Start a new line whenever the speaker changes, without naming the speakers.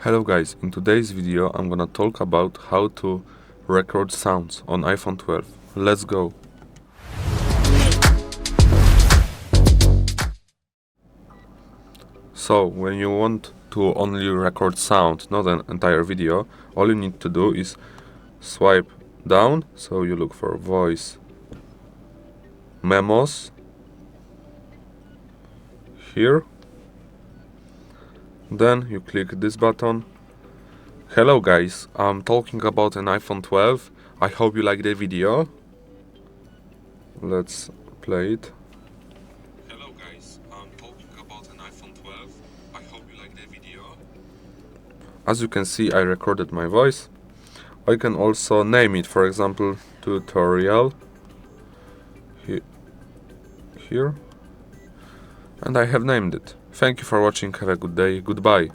Hello guys, in today's video I'm gonna talk about how to record sounds on iPhone 12. Let's go! So, when you want to only record sound, not an entire video, all you need to do is swipe down, so you look for Voice Memos here. Then you click this button. Hello guys, I'm talking about an iPhone 12. I hope you like the video. Let's play it. Hello guys, I'm talking about an iPhone 12. I hope you like the video. As you can see, I recorded my voice. I can also name it, for example, tutorial here. And I have named it. Thank you for watching, have a good day, goodbye.